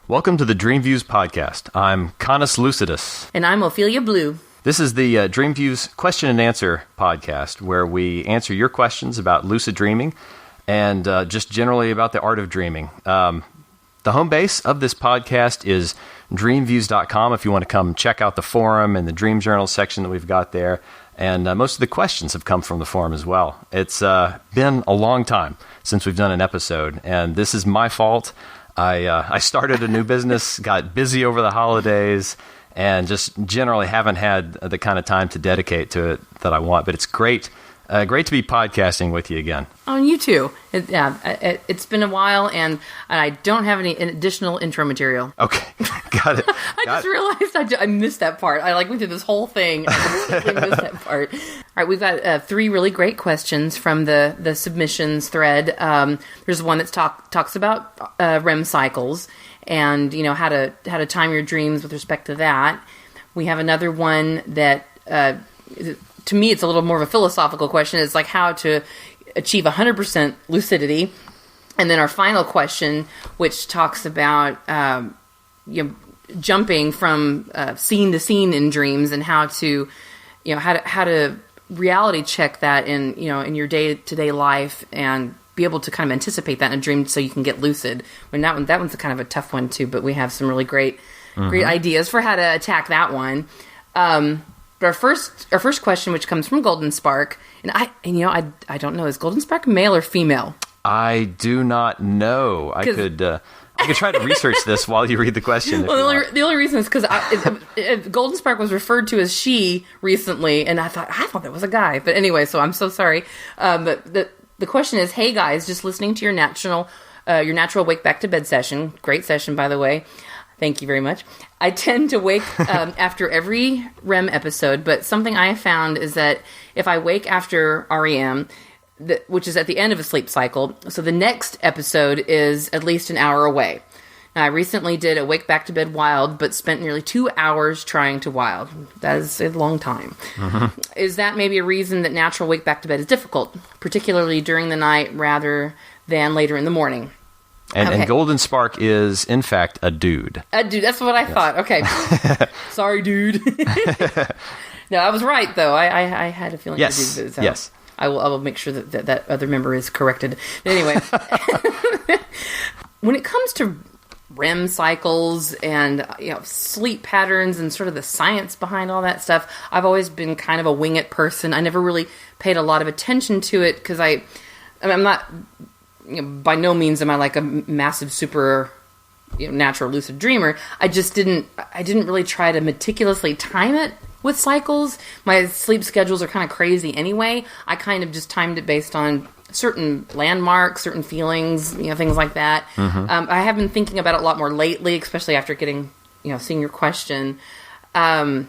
Welcome to the DreamViews podcast. I'm CanisLucidus. And I'm OpheliaBlue. This is the DreamViews question and answer podcast where we answer your questions about lucid dreaming and just generally about the art of dreaming. The home base of this podcast is DreamViews.com if you want to come check out the forum and the Dream Journal section that we've got there. And most of the questions have come from the forum as well. It's been a long time since we've done an episode, and this is my fault. I started a new business, got busy over the holidays, and just generally haven't had the kind of time to dedicate to it that I want. But it's great to be podcasting with you again. Oh, you too. It's been a while, and I don't have any additional intro material. Okay, got it. I just realized I missed that part. I went through this whole thing, and I completely missed that part. All right, we've got 3 really great questions from the submissions thread. There's one that talks about REM cycles and how to time your dreams with respect to that. We have another one that. To me, it's a little more of a philosophical question. It's like how to achieve 100% lucidity. And then our final question, which talks about jumping from scene to scene in dreams and how to reality check that in your day-to-day life and be able to kind of anticipate that in a dream so you can get lucid. When that one's a kind of a tough one too, but we have some really great ideas for how to attack that one. But our first question, which comes from Golden Spark, and I don't know, is Golden Spark male or female? I do not know. I could try to research this while you read the question. Well, the only reason is because Golden Spark was referred to as she recently, and I thought that was a guy. But anyway, so I'm so sorry. But the question is, hey guys, just listening to your natural wake back to bed session. Great session, by the way. Thank you very much. I tend to wake after every REM episode, but something I have found is that if I wake after REM, which is at the end of a sleep cycle, so the next episode is at least an hour away. Now, I recently did a wake back to bed wild, but spent nearly 2 hours trying to wild. That is a long time. Mm-hmm. Is that maybe a reason that natural wake back to bed is difficult, particularly during the night rather than later in the morning? And Golden Spark is, in fact, a dude. A dude, that's what I thought. Okay. Sorry, dude. No, I was right, though. I had a feeling. Yes, so yes. I will make sure that other member is corrected. Anyway, when it comes to REM cycles and sleep patterns and sort of the science behind all that stuff, I've always been kind of a wing it person. I never really paid a lot of attention to it because I'm not... by no means am I like a massive super natural lucid dreamer. I didn't really try to meticulously time it with cycles. My sleep schedules are kind of crazy anyway. I kind of just timed it based on certain landmarks, certain feelings, things like that. Mm-hmm. I have been thinking about it a lot more lately, especially after seeing your question. I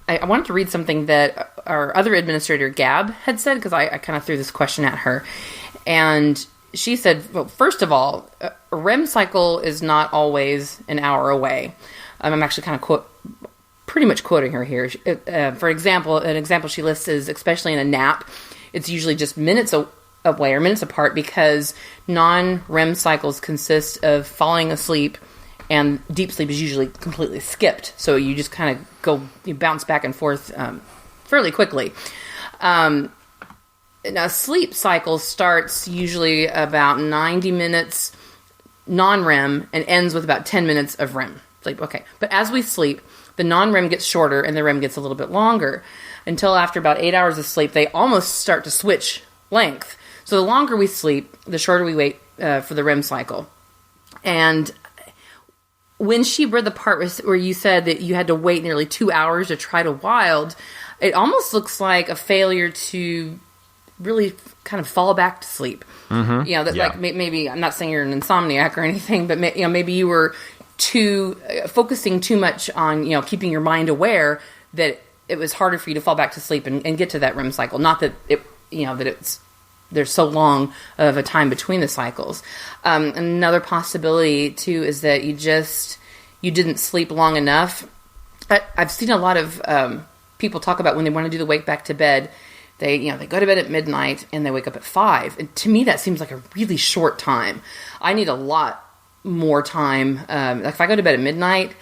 wanted to read something that our other administrator, Gab, had said, because I kind of threw this question at her. And she said, well, first of all, a REM cycle is not always an hour away. I'm actually kind of pretty much quoting her here. For example, an example she lists is, especially in a nap, it's usually just minutes away or minutes apart because non-REM cycles consist of falling asleep and deep sleep is usually completely skipped. So you just kind of you bounce back and forth fairly quickly. Now, sleep cycle starts usually about 90 minutes non-REM and ends with about 10 minutes of REM sleep. Okay, but as we sleep, the non-REM gets shorter and the REM gets a little bit longer until after about 8 hours of sleep, they almost start to switch length. So the longer we sleep, the shorter we wait for the REM cycle. And when she read the part where you said that you had to wait nearly 2 hours to try to wild, it almost looks like a failure to really kind of fall back to sleep. Mm-hmm. Like maybe, I'm not saying you're an insomniac or anything, but maybe you were focusing too much on, keeping your mind aware that it was harder for you to fall back to sleep and get to that REM cycle. Not that there's so long of a time between the cycles. Another possibility too is that you didn't sleep long enough. I've seen a lot of people talk about when they want to do the wake back to bed. They go to bed at midnight and they wake up at 5. And to me, that seems like a really short time. I need a lot more time. Like if I go to bed at midnight,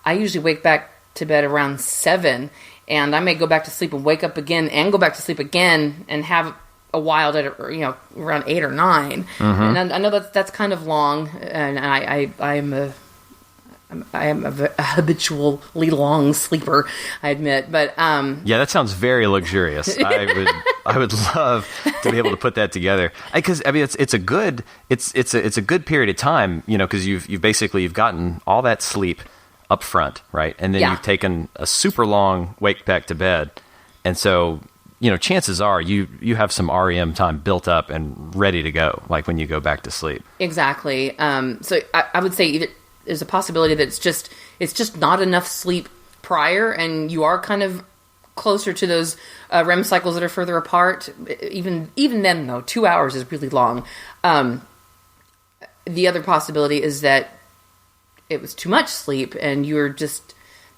I usually wake back to bed around 7, and I may go back to sleep and wake up again and go back to sleep again and have a wild at around 8 or 9. And I know that's kind of long, and I am a habitually long sleeper, I admit. But yeah, that sounds very luxurious. I would love to be able to put that together, because I mean it's a good period of time, because you've gotten all that sleep up front, right, and then you've taken a super long wake back to bed, and so chances are you have some REM time built up and ready to go, like when you go back to sleep. Exactly. So I would say there's a possibility that it's just not enough sleep prior, and you are kind of closer to those REM cycles that are further apart. Even then, though, 2 hours is really long. The other possibility is that it was too much sleep, and you're just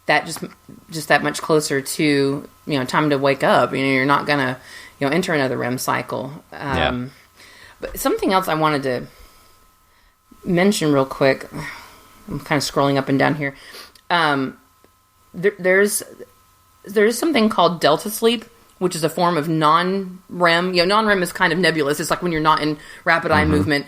that much closer to time to wake up. You're not gonna enter another REM cycle. But something else I wanted to mention real quick. I'm kind of scrolling up and down here. There's something called delta sleep, which is a form of non-REM. Non-REM is kind of nebulous. It's like when you're not in rapid eye movement.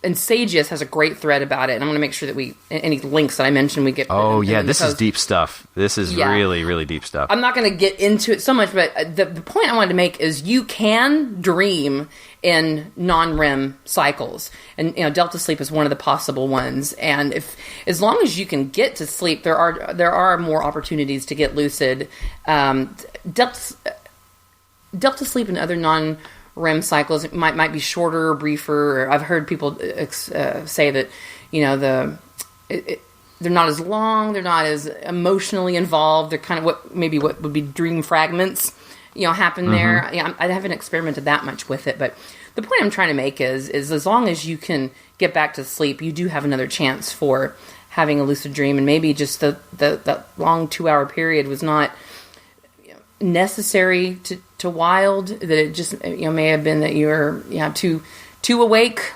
And Sagius has a great thread about it, and I'm going to make sure that any links that I mentioned we get. Oh yeah, this is deep stuff. This is really, really deep stuff. I'm not going to get into it so much, but the point I wanted to make is you can dream in non-REM cycles, and delta sleep is one of the possible ones. And as long as you can get to sleep, there are more opportunities to get lucid. Delta sleep and other non-REM cycles might be shorter or briefer. I've heard people say that they're not as long, they're not as emotionally involved. They're kind of what would be dream fragments happen there. I haven't experimented that much with it, but the point I'm trying to make is as long as you can get back to sleep, you do have another chance for having a lucid dream. And maybe just the long 2-hour period was not necessary to wild, that it just may have been that you're too awake,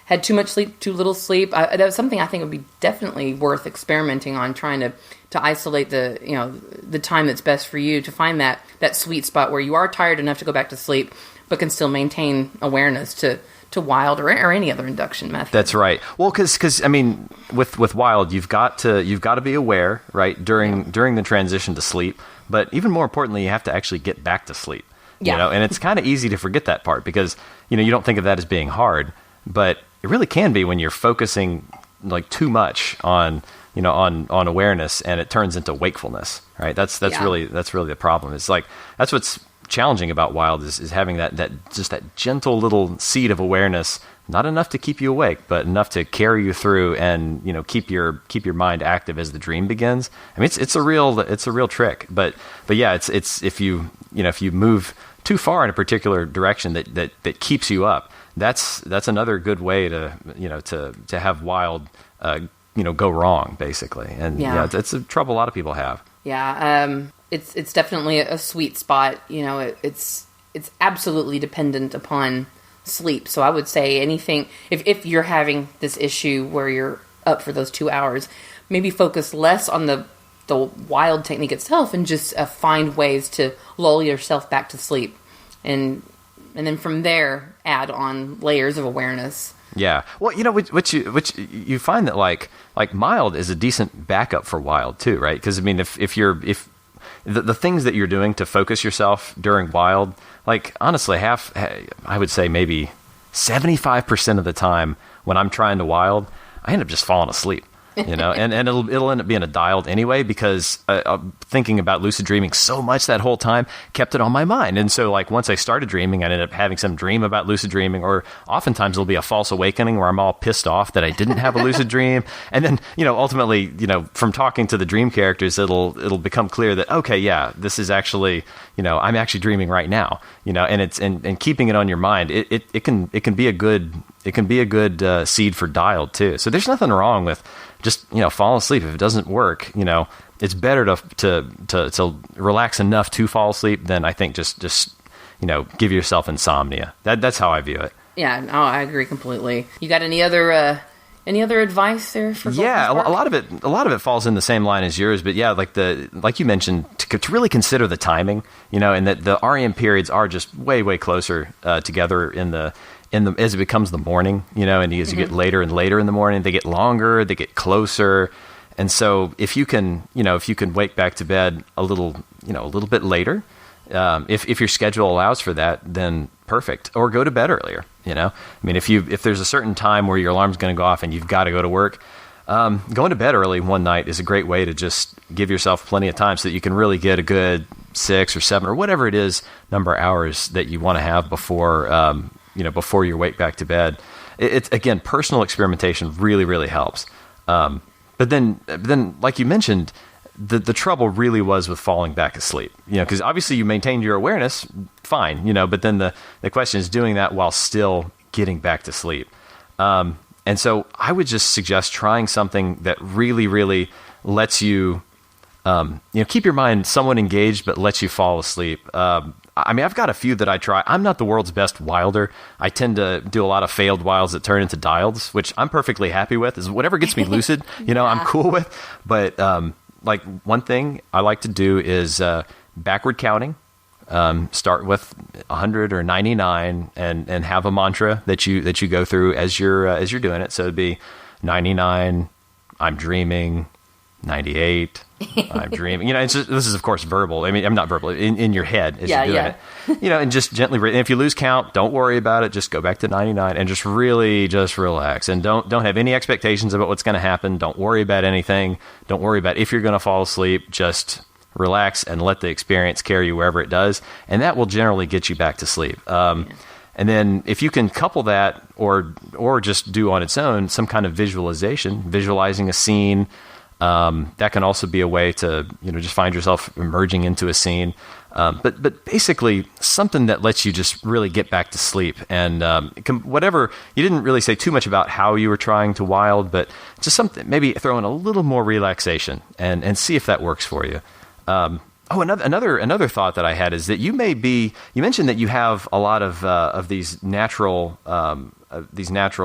had too much sleep, too little sleep. That was something I think would be definitely worth experimenting on, trying to isolate the time that's best for you, to find that sweet spot where you are tired enough to go back to sleep but can still maintain awareness to wild or any other induction method. That's right. Well, because I mean, with wild, you've got to be aware, right, during the transition to sleep. But even more importantly, you have to actually get back to sleep. And it's kind of easy to forget that part, because you don't think of that as being hard, but it really can be when you're focusing like too much on awareness, and it turns into wakefulness, right? That's really the problem. It's like that's what's challenging about wild is having that gentle little seed of awareness, not enough to keep you awake, but enough to carry you through and keep your mind active as the dream begins. I mean, it's a real trick, but yeah, it's if you move too far in a particular direction that keeps you up, that's another good way to have wild go wrong, basically. And it's a trouble a lot of people have. It's definitely a sweet spot. It's absolutely dependent upon sleep. So I would say anything, if you're having this issue where you're up for those 2 hours, maybe focus less on the wild technique itself, and just find ways to lull yourself back to sleep, and then from there add on layers of awareness. Yeah. Well, which you find that like mild is a decent backup for wild too, right? Because I mean, if the things that you're doing to focus yourself during wild, like honestly, I would say maybe 75% of the time when I'm trying to wild, I end up just falling asleep. And it'll end up being a dialed anyway, because thinking about lucid dreaming so much that whole time kept it on my mind. And so like once I started dreaming, I ended up having some dream about lucid dreaming, or oftentimes it'll be a false awakening where I'm all pissed off that I didn't have a lucid dream. And then, ultimately, from talking to the dream characters, it'll become clear that, okay, yeah, this is actually, I'm actually dreaming right now, and it's, and keeping it on your mind, it can be a good seed for dialed too. So there's nothing wrong with just fall asleep. If it doesn't work, it's better to relax enough to fall asleep than I think just give yourself insomnia. That's how I view it. Yeah, no, I agree completely. You got any other Any other advice there for Yeah, a lot of it falls in the same line as yours, but yeah, like you mentioned, to really consider the timing, and that the REM periods are just way closer together in the as it becomes the morning, and as you get later and later in the morning, they get longer, they get closer, and so if you can wake back to bed a little bit later, if your schedule allows for that, then perfect. Or go to bed earlier. I mean, if there's a certain time where your alarm's going to go off and you've got to go to work, going to bed early one night is a great way to just give yourself plenty of time so that you can really get a good 6 or 7 or whatever it is number of hours that you want to have before you wake back to bed. It's again, personal experimentation really helps. But then, like you mentioned, the trouble really was with falling back asleep, because obviously you maintained your awareness fine, but then the question is doing that while still getting back to sleep. And so I would just suggest trying something that really lets you, keep your mind somewhat engaged, but lets you fall asleep. I mean, I've got a few that I try. I'm not the world's best wilder. I tend to do a lot of failed wilds that turn into dialeds, which I'm perfectly happy with. Is whatever gets me lucid, I'm cool with. But like one thing I like to do is backward counting. Start with 100 or 99 and have a mantra that you go through as you're doing it. So it'd be 99, I'm dreaming, 98, I'm dreaming. This is of course verbal. I mean, I'm not verbal in your head as you're doing it. And just gently. And if you lose count, don't worry about it. Just go back to 99 and just really just relax and don't have any expectations about what's going to happen. Don't worry about anything. Don't worry about if you're going to fall asleep. Just relax and let the experience carry you wherever it does, and that will generally get you back to sleep. And then if you can couple that or just do on its own some kind of visualizing a scene, that can also be a way to just find yourself emerging into a scene. But basically something that lets you just really get back to sleep. And whatever, you didn't really say too much about how you were trying to wild, but just something, maybe throw in a little more relaxation and see if that works for you. Another thought that I had is that you mentioned that you have a lot of these natural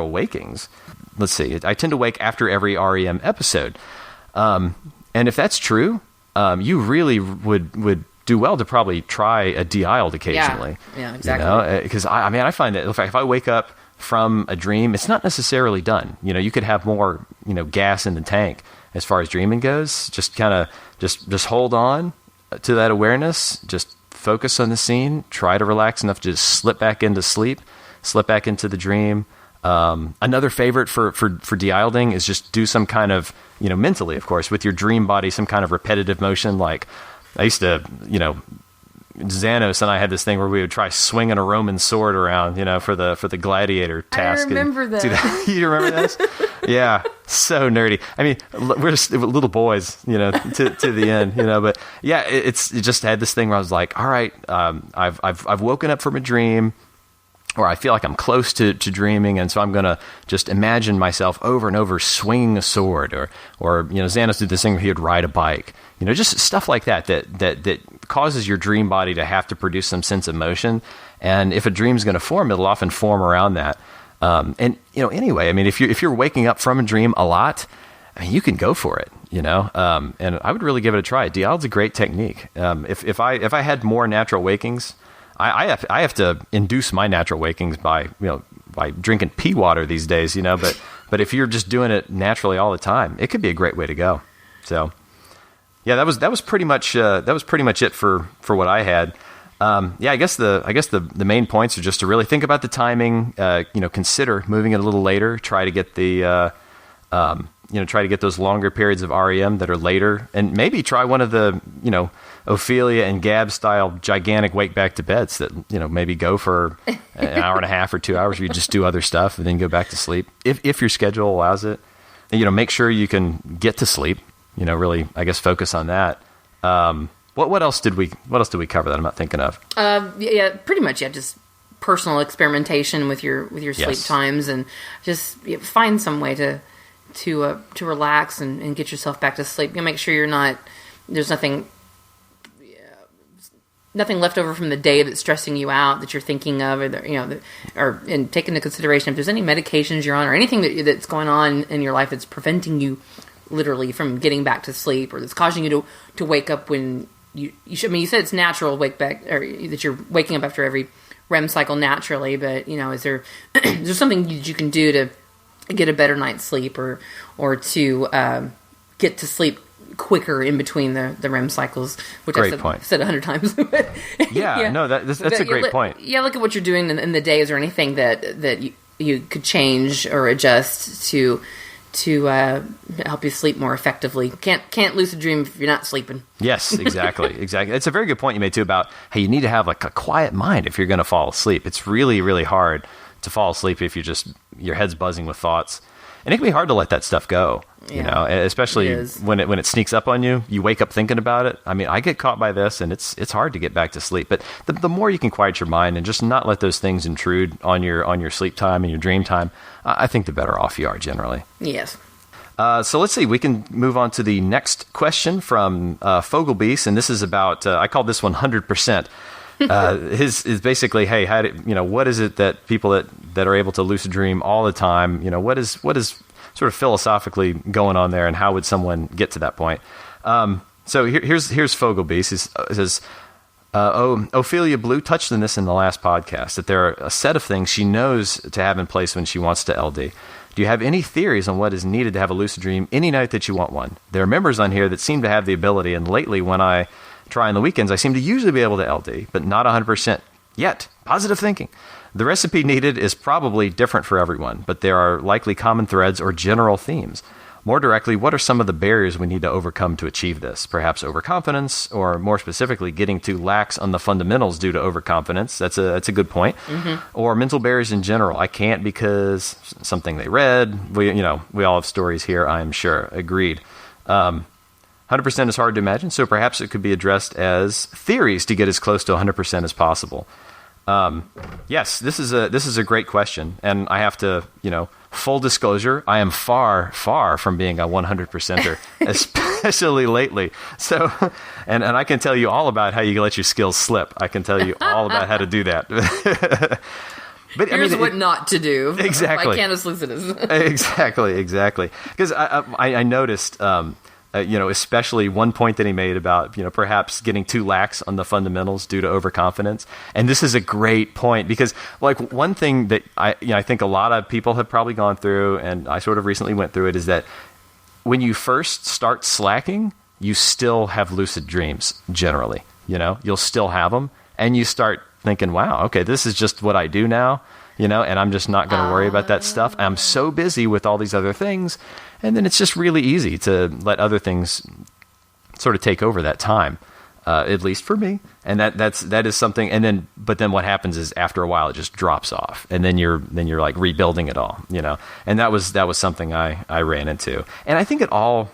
wakings. Let's see, I tend to wake after every REM episode. And if that's true, you really would do well to probably try a de-isled occasionally. Yeah, exactly. Because I find that if I wake up from a dream, it's not necessarily done. You could have more, gas in the tank as far as dreaming goes. Just kind of just hold on to that awareness. Just focus on the scene. Try to relax enough to just slip back into sleep, slip back into the dream. Another favorite for de-isling is just do some kind of, mentally, of course, with your dream body, some kind of repetitive motion. Like I used to, Xanos and I had this thing where we would try swinging a Roman sword around, for the gladiator task. I remember that. You remember this? Yeah, so nerdy. I mean, we're just little boys, to the end, But yeah, it just had this thing where I was like, all right, I've woken up from a dream, or I feel like I'm close to dreaming, and so I'm gonna just imagine myself over and over swinging a sword, or Xanos did this thing where he would ride a bike, just stuff like that causes your dream body to have to produce some sense of motion, and if a dream's going to form, it'll often form around that. Anyway, I mean, if you're waking up from a dream a lot, I mean, you can go for it, and I would really give it a try. De-iled's a great technique. If I had more natural wakings, I have to induce my natural wakings by drinking pea water these days, but if you're just doing it naturally all the time, it could be a great way to go. So yeah, that was pretty much it for what I had. I guess the main points are just to really think about the timing, consider moving it a little later, try to get try to get those longer periods of REM that are later, and maybe try one of the, Ophelia and Gab style gigantic wake back to beds that, maybe go for an hour and a half or 2 hours where you just do other stuff and then go back to sleep if your schedule allows it. And, make sure you can get to sleep, really, I guess, focus on that. What else did we cover that I'm not thinking of? Pretty much. Yeah. Just personal experimentation with your sleep times, and just find some way to relax and get yourself back to sleep. Make sure there's nothing nothing left over from the day that's stressing you out that you're thinking of, or and take into consideration if there's any medications you're on or anything that's going on in your life that's preventing you literally from getting back to sleep, or that's causing you to wake up when you should. I mean, you said it's natural wake back, or that you're waking up after every REM cycle naturally, but is there is there something that you can do to get a better night's sleep, or to get to sleep quicker in between the REM cycles, which I've said 100 times. That's a great point. Yeah, look at what you're doing in the days, or anything that you could change or adjust to help you sleep more effectively. Can't lucid dream if you're not sleeping. Yes, exactly. It's a very good point you made too about how you need to have like a quiet mind if you're going to fall asleep. It's really, really hard to fall asleep if your head's buzzing with thoughts. And it can be hard to let that stuff go, especially when it sneaks up on you. You wake up thinking about it. I mean, I get caught by this, and it's hard to get back to sleep. But the more you can quiet your mind and just not let those things intrude on your sleep time and your dream time, I think the better off you are generally. Yes. So let's see. We can move on to the next question from Fogelbeast, and this is about. I called this one 100%. His is basically, hey, what is it that people that are able to lucid dream all the time, what is sort of philosophically going on there, and how would someone get to that point? So here's Fogelbeast. He says, OpheliaBlue touched on this in the last podcast, that there are a set of things she knows to have in place when she wants to LD. Do you have any theories on what is needed to have a lucid dream any night that you want one? There are members on here that seem to have the ability, and lately when I try on the weekends, I seem to usually be able to LD, but not 100% yet. Positive thinking. The recipe needed is probably different for everyone, but there are likely common threads or general themes. More directly, what are some of the barriers we need to overcome to achieve this? Perhaps overconfidence, or more specifically, getting too lax on the fundamentals due to overconfidence. That's a good point. Mm-hmm. Or mental barriers in general. I can't because something they read. We all have stories here, I am sure. Agreed. 100% is hard to imagine, so perhaps it could be addressed as theories to get as close to 100% as possible. Yes, this is a great question, and I have to, full disclosure, I am far, far from being a 100%er, especially lately. So, and I can tell you all about how you let your skills slip. I can tell you all about how to do that. But here's what not to do. Exactly. Like CanisLucidus. Exactly. Because I noticed. Especially one point that he made about, perhaps getting too lax on the fundamentals due to overconfidence. And this is a great point because, like, one thing that I think a lot of people have probably gone through, and I sort of recently went through it, is that when you first start slacking, you still have lucid dreams generally. You'll still have them, and you start thinking, wow, okay, this is just what I do now. And I'm just not going to worry about that stuff. I'm so busy with all these other things. And then it's just really easy to let other things sort of take over that time, at least for me. And that is something. And but then what happens is after a while, it just drops off. And then you're like rebuilding it all, and that was something I ran into. And I think it all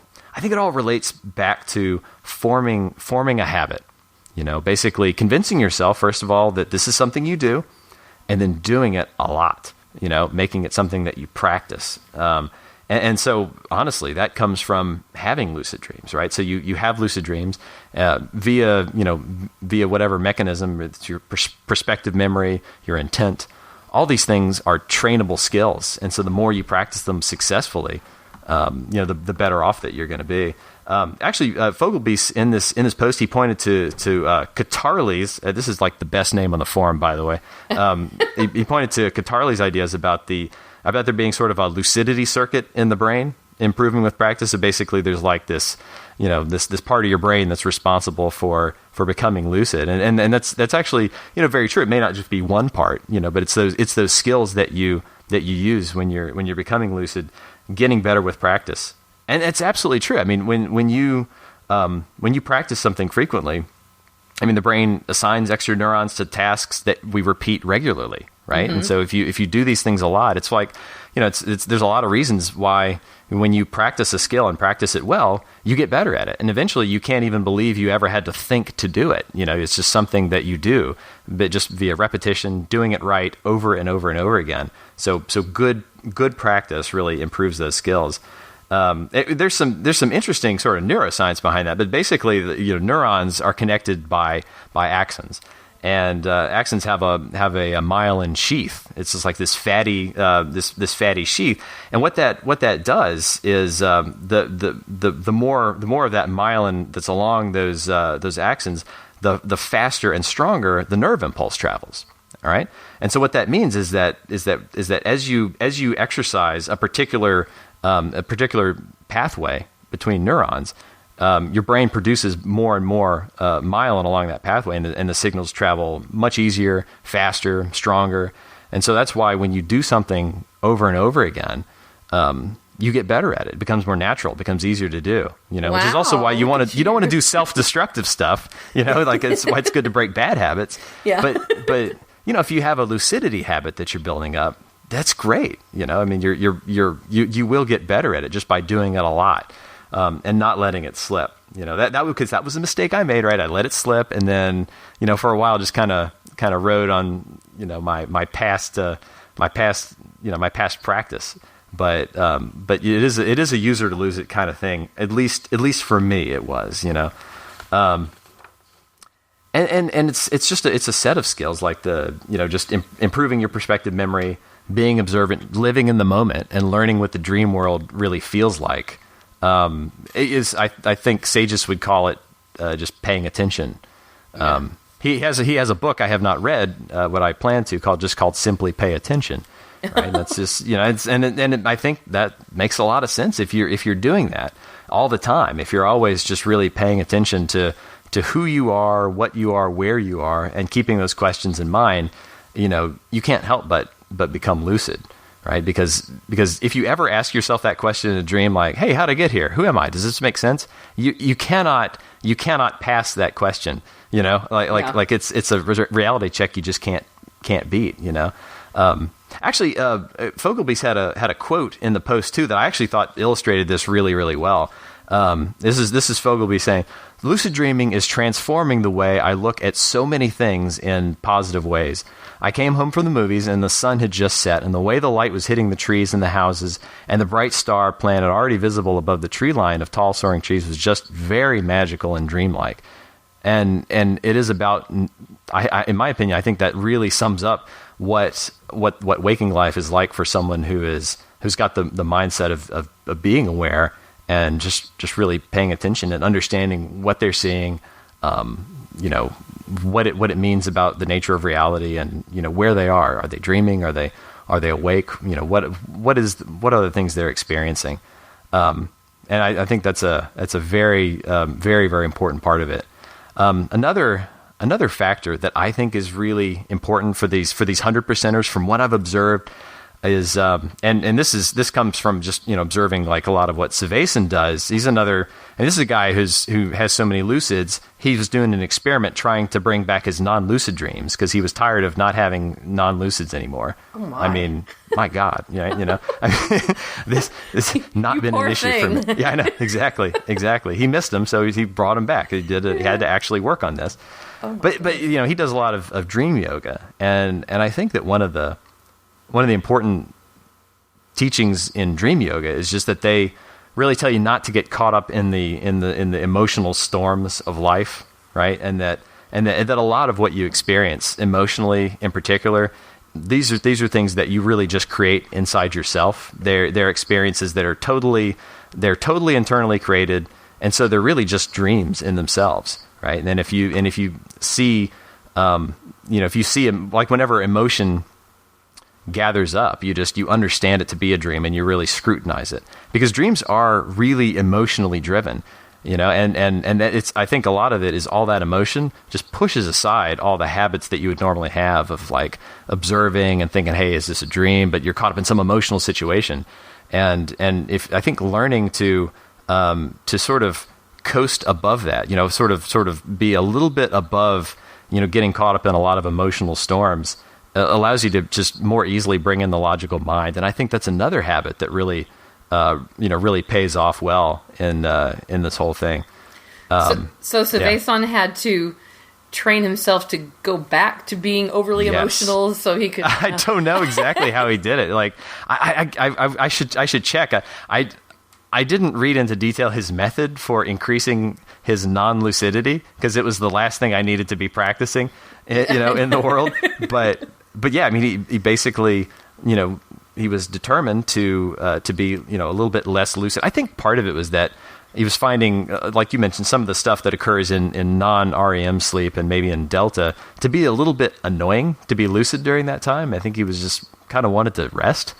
relates back to forming a habit, basically convincing yourself, first of all, that this is something you do. And then doing it a lot, making it something that you practice. And so, honestly, that comes from having lucid dreams, right? So you have lucid dreams via whatever mechanism. It's your perspective memory, your intent. All these things are trainable skills. And so the more you practice them successfully, the better off that you're going to be. Actually, Fogelbeast in this post, he pointed to Katarli's. This is like the best name on the forum, by the way. He pointed to Katarli's ideas about there being sort of a lucidity circuit in the brain, improving with practice. So basically, there's like this, this part of your brain that's responsible for becoming lucid, and that's actually very true. It may not just be one part, but it's those skills that you use when you're becoming lucid, getting better with practice. And it's absolutely true. I mean, when you practice something frequently, the brain assigns extra neurons to tasks that we repeat regularly, right? Mm-hmm. And so if you do these things a lot, it's like, there's a lot of reasons why when you practice a skill and practice it well, you get better at it. And eventually you can't even believe you ever had to think to do it. It's just something that you do, but just via repetition, doing it right over and over and over again. So good practice really improves those skills. There's some interesting sort of neuroscience behind that, but basically, neurons are connected by axons, and axons have a myelin sheath. It's just like this fatty fatty sheath, and what that does is the more of that myelin that's along those axons, the faster and stronger the nerve impulse travels. All right, and so what that means is that as you exercise a particular pathway between neurons, your brain produces more and more myelin along that pathway, and the signals travel much easier, faster, stronger. And so that's why when you do something over and over again, you get better at it. It becomes more natural. It becomes easier to do. Which is also why you don't want to do self-destructive stuff. Like it's why it's good to break bad habits. Yeah. But if you have a lucidity habit that you're building up, that's great. I mean, you will get better at it just by doing it a lot, and not letting it slip. Because that was a mistake I made. Right, I let it slip, and then for a while just kind of rode on my past practice. But it is a user to lose it kind of thing. At least for me, it was. And it's just a set of skills like just improving your perspective memory, being observant, living in the moment, and learning what the dream world really feels like. I think sages would call it just paying attention. Yeah. He has a book I have not read, what I plan to called Simply Pay Attention. Right, and that's just I think that makes a lot of sense if you're doing that all the time. If you're always just really paying attention to who you are, what you are, where you are, and keeping those questions in mind, you can't help but become lucid, right? Because if you ever ask yourself that question in a dream, like, "Hey, how'd I get here? Who am I? Does this make sense?" You cannot pass that question. Like it's a reality check you just can't beat. Actually, Fogleby's had a quote in the post too that I actually thought illustrated this really, really well. This is Fogleby saying, "Lucid dreaming is transforming the way I look at so many things in positive ways. I came home from the movies and the sun had just set, and the way the light was hitting the trees and the houses and the bright star planet already visible above the tree line of tall soaring trees was just very magical and dreamlike." And it is about, in my opinion, I think that really sums up what waking life is like for someone who's got the mindset of being aware and just really paying attention and understanding what they're seeing, what it means about the nature of reality, and where they are. Are they dreaming? Are they awake? What are the things they're experiencing? And I think that's a very very, very important part of it. Another factor that I think is really important for these 100%ers, from what I've observed, is and this comes from just observing like a lot of what Savason does. He's another, and this is a guy who has so many lucids. He was doing an experiment trying to bring back his non-lucid dreams because he was tired of not having non-lucids anymore. Oh my. I mean, my God, I mean, this not been an issue for me. Yeah, I know, exactly. He missed them, so he brought them back. He had to actually work on this. Oh but he does a lot of dream yoga, and I think that one of the important teachings in dream yoga is just that they really tell you not to get caught up in the emotional storms of life, right? And that a lot of what you experience emotionally, in particular, these are things that you really just create inside yourself. They're experiences that are totally internally created, and so they're really just dreams in themselves, right? And then if you see, like whenever emotion gathers up, you understand it to be a dream, and you really scrutinize it, because dreams are really emotionally driven, and it's, I think a lot of it is all that emotion just pushes aside all the habits that you would normally have of like observing and thinking, hey, is this a dream? But you're caught up in some emotional situation, and if I think learning to sort of coast above that, sort of be a little bit above, getting caught up in a lot of emotional storms, allows you to just more easily bring in the logical mind. And I think that's another habit that really, really pays off well in this whole thing. So Savason had to train himself to go back to being overly emotional, so he could. I don't know exactly how he did it. Like I should check. I didn't read into detail his method for increasing his non-lucidity, because it was the last thing I needed to be practicing, in the world. But yeah, I mean, he basically, he was determined to be, a little bit less lucid. I think part of it was that he was finding, like you mentioned, some of the stuff that occurs in non-REM sleep and maybe in Delta to be a little bit annoying to be lucid during that time. I think he was just kind of wanted to rest,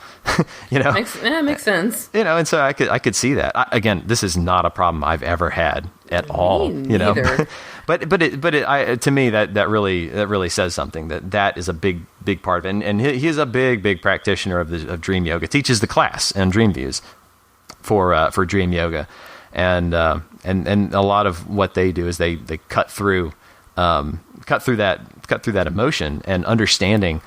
Makes sense. And so I could see that. Again, this is not a problem I've ever had at all, neither. but to me that really says something, that is a big part of it. And he is a big practitioner of dream yoga. Teaches the class and DreamViews for dream yoga. And a lot of what they do is they cut through that emotion and understanding,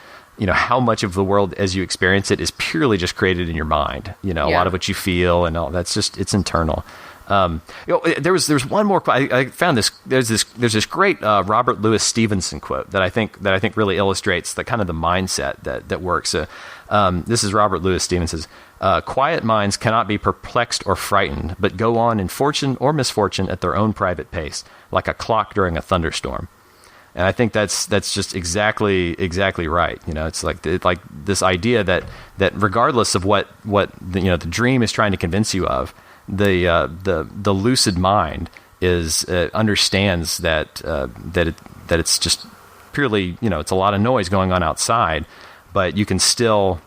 how much of the world as you experience it is purely just created in your mind. A lot of what you feel and all that's just, it's internal. There's one more. I found this. There's this great Robert Louis Stevenson quote that I think really illustrates the kind of the mindset that works. This is Robert Louis Stevenson says, "Quiet minds cannot be perplexed or frightened, but go on in fortune or misfortune at their own private pace, like a clock during a thunderstorm." And I think that's just exactly right. It's like this idea that regardless of what the dream is trying to convince you of, the lucid mind is understands that it's just purely, it's a lot of noise going on outside, but you can still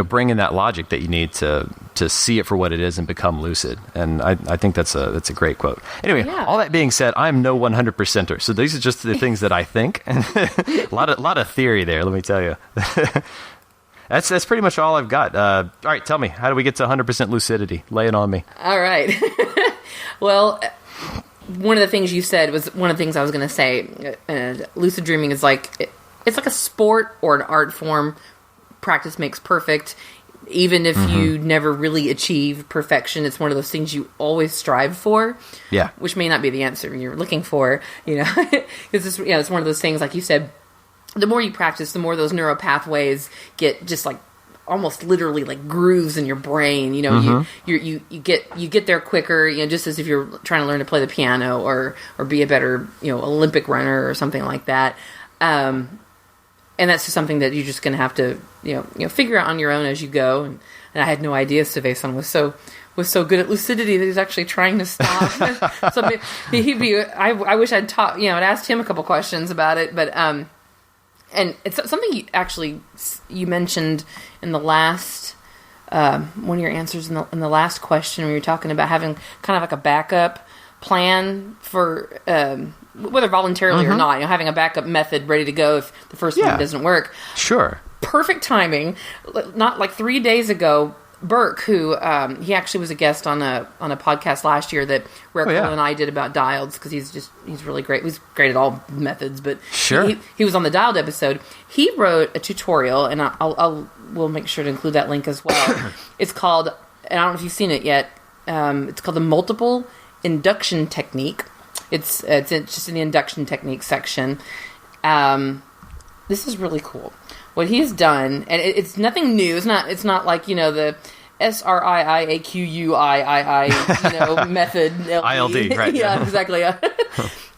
bring in that logic that you need to see it for what it is and become lucid. And I think that's a great quote. Anyway, all that being said, I'm no 100%er. So these are just the things that I think. a lot of theory there, let me tell you. That's pretty much all I've got. All right, tell me, how do we get to 100% lucidity? Lay it on me. All right. Well, one of the things you said was one of the things I was going to say. Lucid dreaming is it's like a sport or an art form. Practice makes perfect. Even if you never really achieve perfection, it's one of those things you always strive for. Yeah. Which may not be the answer you're looking for. It's it's one of those things, like you said. The more you practice, the more those neural pathways get just almost literally grooves in your brain. You get there quicker. Just as if you're trying to learn to play the piano or be a better Olympic runner or something like that. And that's just something that you're just going to have to figure out on your own as you go. And I had no idea Stevenson was so good at lucidity that he's actually trying to stop. So I wish I'd taught I'd asked him a couple questions about it, but and it's something you mentioned in the last one of your answers in the last question, where you were talking about having kind of like a backup plan for whether voluntarily or not, having a backup method ready to go if the first one doesn't work. Sure. Perfect timing. Not 3 days ago, Burke, who he actually was a guest on a podcast last year that Cole and I did about diodes, because he's really great. He's great at all methods, but sure. He was on the diode episode. He wrote a tutorial, and we'll make sure to include that link as well. It's called, and I don't know if you've seen it yet. It's called the multiple induction technique. It's just in the induction technique section. This is really cool. What he's done, and it's nothing new. It's not like the SRIIAQUIII method. ILD, right? Yeah, exactly.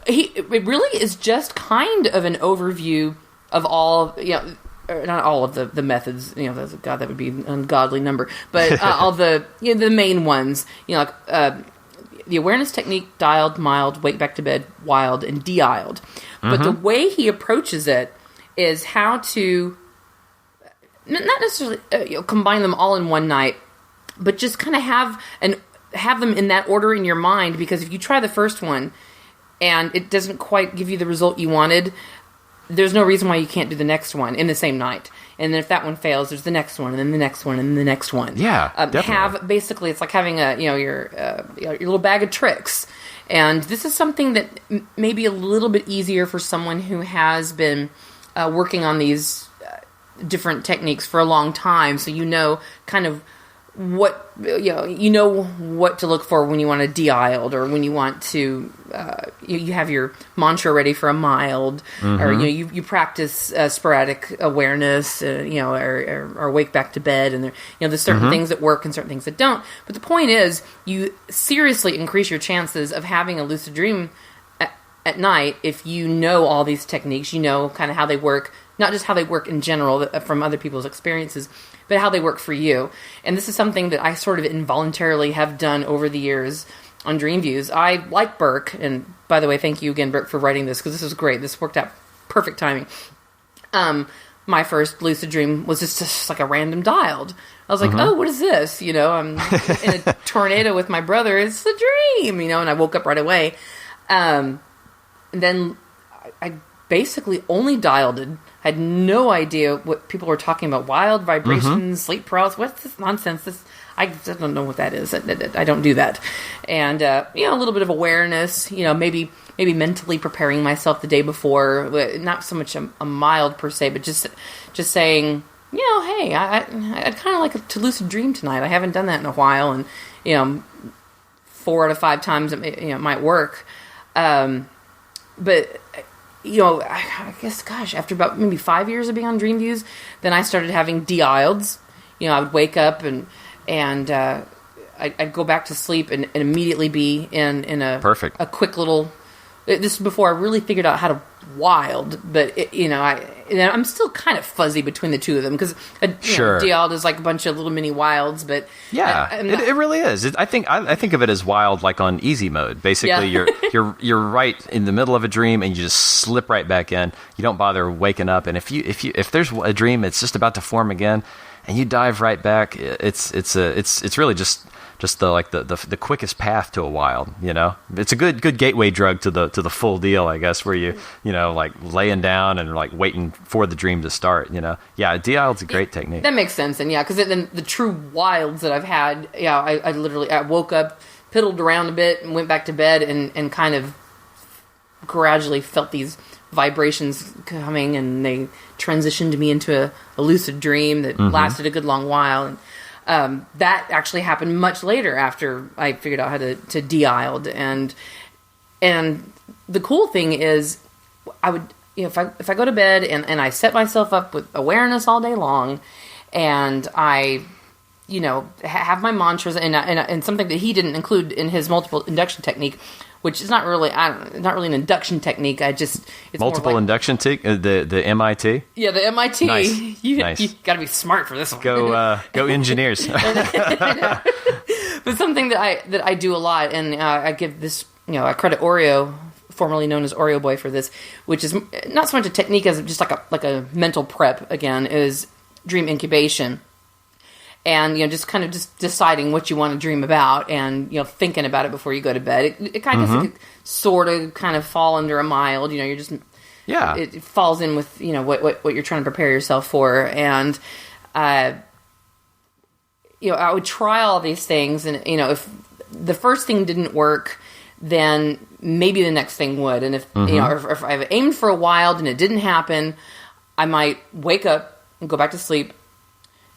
It really is just kind of an overview of all, not all of the methods. God, that would be an ungodly number. But all the the main ones. The awareness technique, dialed, mild, wake back to bed, wild, and de-isled. But the way he approaches it is how to not necessarily combine them all in one night, but just kind of have them in that order in your mind. Because if you try the first one and it doesn't quite give you the result you wanted, there's no reason why you can't do the next one in the same night. And then if that one fails, there's the next one, and then the next one, and then the next one. Yeah, definitely. Basically, it's like having your little bag of tricks. And this is something that may be a little bit easier for someone who has been working on these different techniques for a long time. So kind of what what to look for when you want a de-isled, or when you want to you have your mantra ready for a mild, or you practice sporadic awareness, or wake back to bed, and there's certain things that work and certain things that don't. But the point is, you seriously increase your chances of having a lucid dream at night if you know all these techniques, kind of how they work, not just how they work in general from other people's experiences, but how they work for you. And this is something that I sort of involuntarily have done over the years on DreamViews. I like Burke, and by the way, thank you again, Burke, for writing this, because this was great. This worked out perfect timing. My first lucid dream was just like a random dialed. I was like, oh, what is this? I'm in a tornado with my brother. It's a dream, and I woke up right away. And then I basically only dialed it. I had no idea what people were talking about. Wild vibrations, sleep paralysis. What's this nonsense? I don't know what that is. I don't do that. And, a little bit of awareness, maybe mentally preparing myself the day before. Not so much a mild per se, but just saying, hey, I'd kind of like to lucid dream tonight. I haven't done that in a while. And, 4 out of 5 times it might work. But I guess, after about maybe 5 years of being on DreamViews, then I started having de-isleds. I would wake up and I'd go back to sleep and immediately be in a perfect, a quick little. This is before I really figured out how to wild, but I'm still kind of fuzzy between the two of them, because de-isled is like a bunch of little mini wilds, but it really is. I think of it as wild, like on easy mode. Basically, you're right in the middle of a dream and you just slip right back in. You don't bother waking up, and if there's a dream it's just about to form again, and you dive right back, it's really just the quickest path to a wild. It's a good gateway drug to the full deal, I guess, where you like laying down and like waiting for the dream to start. De-isled's a great technique. That makes sense. And because then the true wilds that I've had, I woke up, piddled around a bit, and went back to bed, and kind of gradually felt these vibrations coming, and they transitioned me into a lucid dream that lasted a good long while. And that actually happened much later, after I figured out how to de-isled. And the cool thing is, I would, if I go to bed and I set myself up with awareness all day long, and I, have my mantras, and something that he didn't include in his multiple induction technique, which is not really an induction technique. It's multiple induction technique, the MIT. Yeah, the MIT. Nice. You nice. You got to be smart for this one. Go engineers. But something that I do a lot, and I give this, I credit Oreo, formerly known as Oreo Boy, for this, which is not so much a technique as just like a mental prep. Again, is dream incubation. And, just kind of just deciding what you want to dream about, and, thinking about it before you go to bed. It kind of sort of kind of fall under a mild, you're just, it falls in with, what you're trying to prepare yourself for. And, I would try all these things, and, if the first thing didn't work, then maybe the next thing would. And if, or if I've aimed for a wild and it didn't happen, I might wake up and go back to sleep,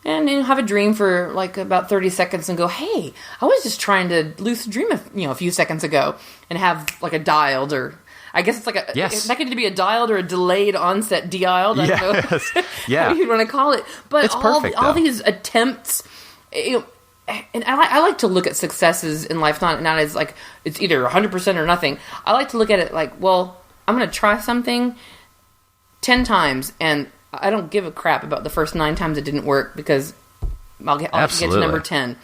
and have a dream for like about 30 seconds and go, hey, I was just trying to lucid dream a few seconds ago, and have like a dialed, or I guess it's like that could be a dialed or a delayed onset de-isled. I don't know what you'd want to call it. But it's perfect, all these attempts, and I like to look at successes in life, not as like it's either 100% or nothing. I like to look at it like, well, I'm going to try something 10 times, and I don't give a crap about the first 9 times it didn't work, because I'll get to number 10.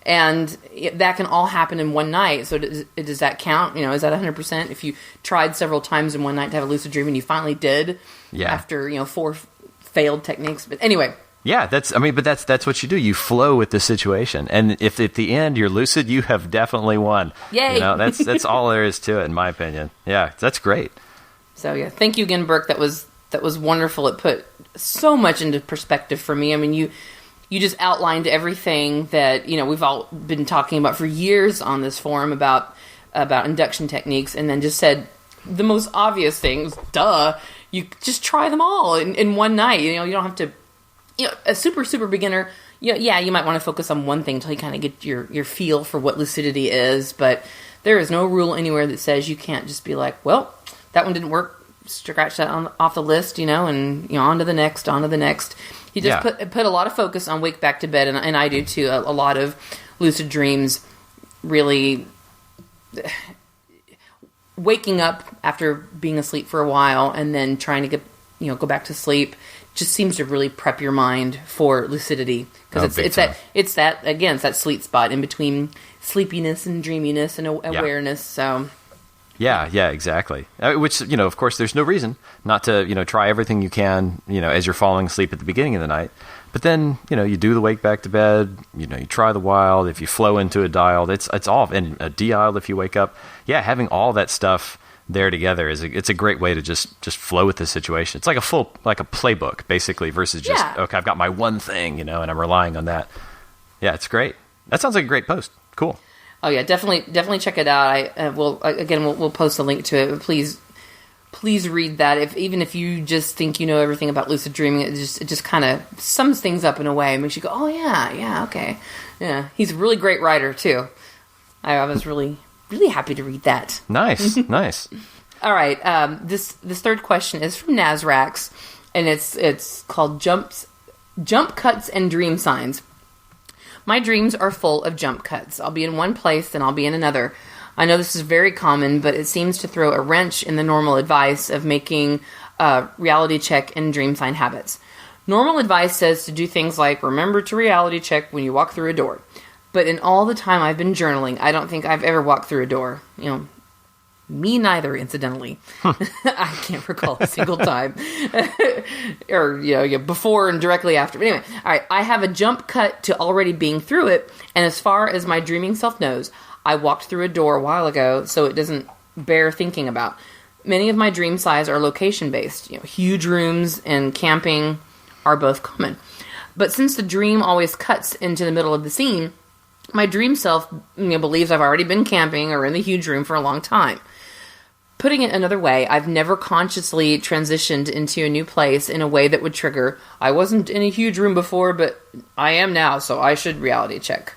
And that can all happen in one night. So does that count? Is that 100%? If you tried several times in one night to have a lucid dream and you finally did, after 4 failed techniques. But anyway. Yeah, that's what you do. You flow with the situation. And if at the end you're lucid, you have definitely won. Yay. That's all there is to it, in my opinion. Yeah, that's great. So thank you again, Burke. That was wonderful. It put so much into perspective for me. I mean, you just outlined everything that, we've all been talking about for years on this forum about induction techniques, and then just said the most obvious things. Duh. You just try them all in one night. You don't have to, a super, super beginner, you might want to focus on one thing until you kind of get your feel for what lucidity is, but there is no rule anywhere that says you can't just be like, well, that one didn't work, scratch that off the list, and on to the next. You just put a lot of focus on wake back to bed, and I do too. A lot of lucid dreams really waking up after being asleep for a while and then trying to get go back to sleep just seems to really prep your mind for lucidity, because it's that sweet spot in between sleepiness and dreaminess and awareness. So yeah, exactly. Which of course, there's no reason not to try everything you can as you're falling asleep at the beginning of the night. But then you do the wake back to bed. You try the wild. If you flow into a dialed, it's all, and a de-dialed if you wake up. Yeah, having all that stuff there together it's a great way to just flow with the situation. It's like a playbook basically, versus just okay, I've got my one thing, and I'm relying on that. Yeah, it's great. That sounds like a great post. Cool. Oh yeah, definitely check it out. We'll post a link to it. Please read that. Even if you just think you know everything about lucid dreaming, it just kind of sums things up in a way, makes you go, oh yeah, okay, yeah. He's a really great writer too. I was really happy to read that. Nice. All right. This third question is from Nazrax, and it's called Jump Cuts and Dream Signs. My dreams are full of jump cuts. I'll be in one place, then I'll be in another. I know this is very common, but it seems to throw a wrench in the normal advice of making reality check and dream sign habits. Normal advice says to do things like remember to reality check when you walk through a door. But in all the time I've been journaling, I don't think I've ever walked through a door. Me neither, incidentally. I can't recall a single time. Or, before and directly after. But anyway, all right, I have a jump cut to already being through it, and as far as my dreaming self knows, I walked through a door a while ago, so it doesn't bear thinking about. Many of my dream size are location-based. Huge rooms and camping are both common. But since the dream always cuts into the middle of the scene, my dream self believes I've already been camping or in the huge room for a long time. Putting it another way, I've never consciously transitioned into a new place in a way that would trigger, I wasn't in a huge room before, but I am now, so I should reality check.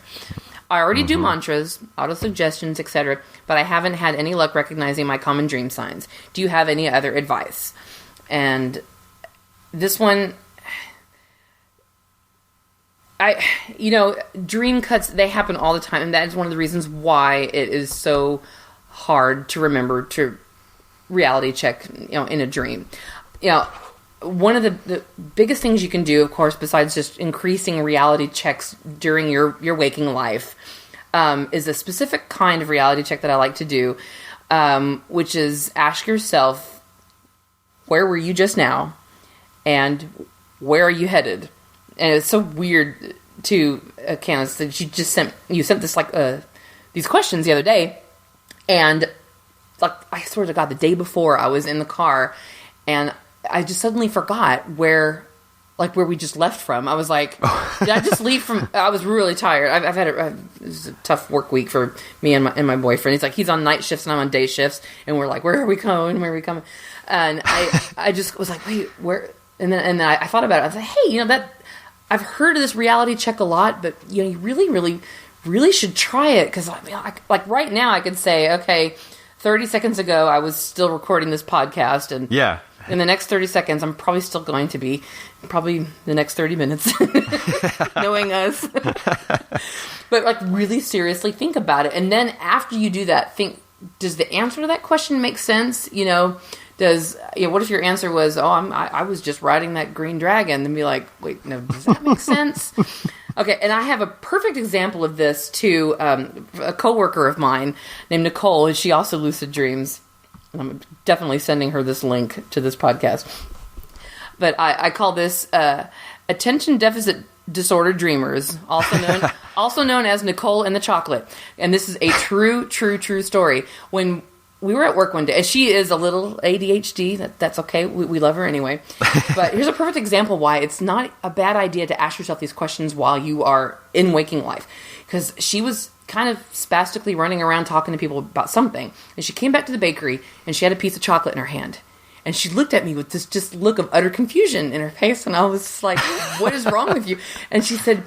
I already do mantras, auto-suggestions, etc., but I haven't had any luck recognizing my common dream signs. Do you have any other advice? And this one, dream cuts, they happen all the time, and that is one of the reasons why it is so hard to remember to reality check, in a dream. One of the biggest things you can do, of course, besides just increasing reality checks during your waking life, is a specific kind of reality check that I like to do, which is ask yourself, where were you just now? And where are you headed? And it's so weird to Canis that you sent this these questions the other day, and I swear to God, the day before I was in the car, and I just suddenly forgot where we just left from. I was like, did I just leave from? I was really tired. I've had it was a tough work week for me and my boyfriend. He's on night shifts and I'm on day shifts, and we're like, where are we going? Where are we coming? And I just was like, wait, where? And then I thought about it. I was like, hey, that I've heard of this reality check a lot, but you really should try it, because right now I could say, okay, 30 seconds ago I was still recording this podcast, and in the next 30 seconds I'm probably still going to be, probably the next 30 minutes, knowing us. But really seriously think about it, and then after you do that, think, does the answer to that question make sense? What if your answer was, I was just riding that green dragon? Then be like, wait, no, does that make sense? Okay, and I have a perfect example of this too. A coworker of mine named Nicole, and she also lucid dreams. And I'm definitely sending her this link to this podcast. But I call this attention deficit disorder dreamers, also known as Nicole and the Chocolate. And this is a true story. When we were at work one day, and she is a little ADHD. That's okay. We love her anyway. But here's a perfect example why it's not a bad idea to ask yourself these questions while you are in waking life. Because she was kind of spastically running around talking to people about something. And she came back to the bakery, and she had a piece of chocolate in her hand. And she looked at me with this just look of utter confusion in her face. And I was like, what is wrong with you? And she said,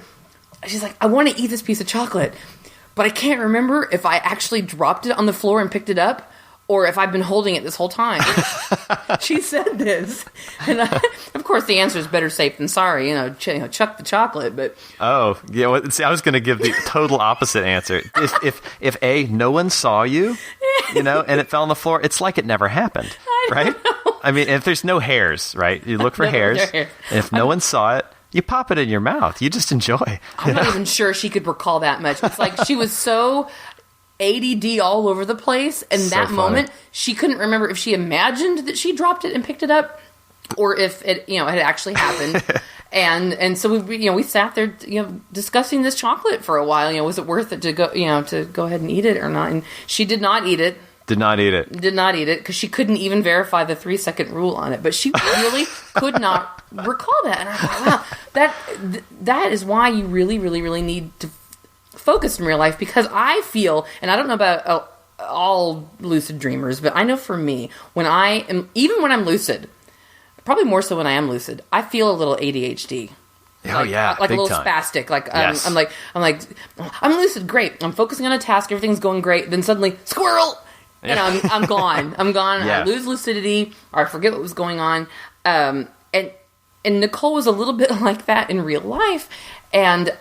she's like, I want to eat this piece of chocolate, but I can't remember if I actually dropped it on the floor and picked it up, or if I've been holding it this whole time. She said this. And of course, the answer is better safe than sorry. Chuck the chocolate. But oh, yeah. Well, see, I was going to give the total opposite answer. If A, no one saw you, and it fell on the floor, it's like it never happened, right? I mean, if there's no hairs, right? You look for hairs. And if no one saw it, you pop it in your mouth. You just enjoy. I'm not even sure she could recall that much. It's like she was so ADD all over the place, and so that funny. Moment she couldn't remember if she imagined that she dropped it and picked it up, or if it had actually happened. and so we sat there discussing this chocolate for a while. Was it worth it to go ahead and eat it or not? And she did not eat it. Did not eat it because she couldn't even verify the 3-second rule on it. But she really could not recall that. And I thought, wow, that is why you really, really, really need to focus in real life, because I feel, and I don't know about all lucid dreamers, but I know for me, when I'm lucid, probably more so when I am lucid, I feel a little ADHD. Oh yeah, like a little time. Spastic. Like yes. I'm lucid, great. I'm focusing on a task, everything's going great. Then suddenly, squirrel, and I'm gone. I'm gone. Yeah. I lose lucidity, or I forget what was going on. And Nicole was a little bit like that in real life, and